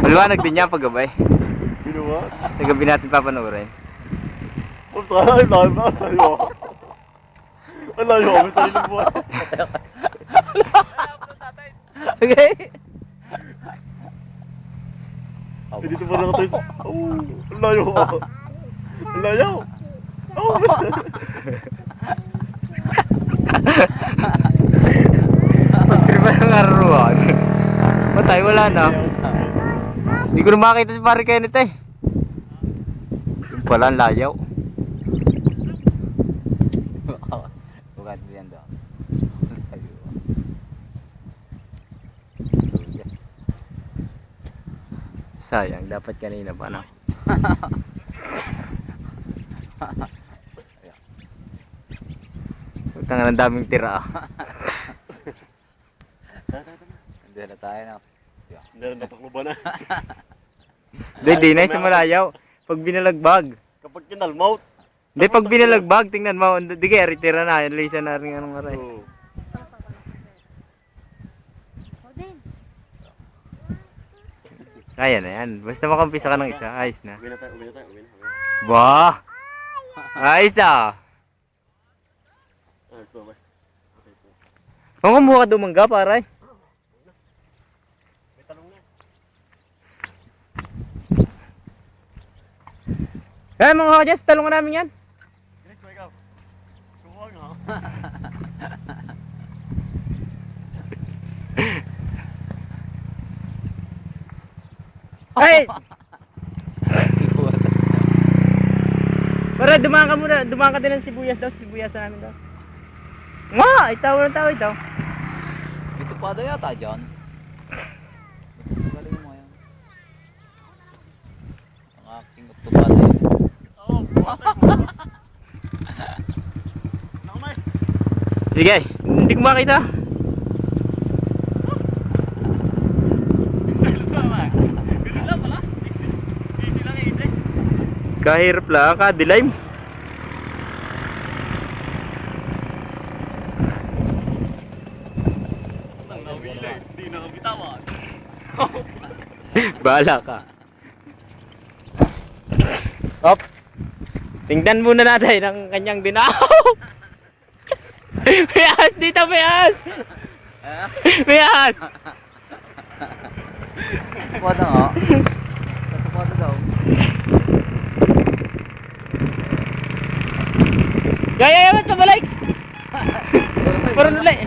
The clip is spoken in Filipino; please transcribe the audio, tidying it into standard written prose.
Maliwanag din niya pag gabay. Ginawa? Sa gabi natin papanoorin. Oh, tayo, layo. Ang layo kami sa inyong buhay. Okay. Dito pa lang tayo. Oh, ang layo. Ang layo. Oh, Pagtripa ng araruan. Patay, wala na. Hindi ko na makita si pare Kenneth eh. Yung pala, ang layaw. Bukat mo yan daw. Sayang, dapat kanina pa na. Tangan ang daming tira. Hindi na tayo na. hindi na natakbo ba na? Hindi na sa malayaw. Pag binalagbag. Kapag kinalmout. Hindi, pag binalagbag, tingnan mo. Hindi kaya, retira na. Lisa na rin anong aray. Oh. Kaya na yan. Basta makampisa ka ng isa, ayos na. Uwi na tayo. Bah! Ayos ah! Ah, slow ba? Kung kumuha ka dumangga, paray. May talong na. Eh, mga kadyas, talungan namin yan. Direct ba ikaw? Suwag ha? Ay! Para dumaan ka muna, dumaan ka din ng sibuyas daw, sibuyasan namin daw. Nga! Itaw ng tao ito. Ito pa daw yata dyan. Galing mo yan. Ang aking tupado yun. Oo, buhatay mo. Nakamay. Sige, hindi ko makita. Ganun lang pala. Easy lang, easy. Kahirap lang, kadilim. Hindi na kami bitawan. Bahala ka. Op. Tingnan muna natin ang kanyang dinaw. May ahas dito, may ahas. May ahas. Tupado nga. Tupado daw. Gaya yaman sa balik. Parang ulit.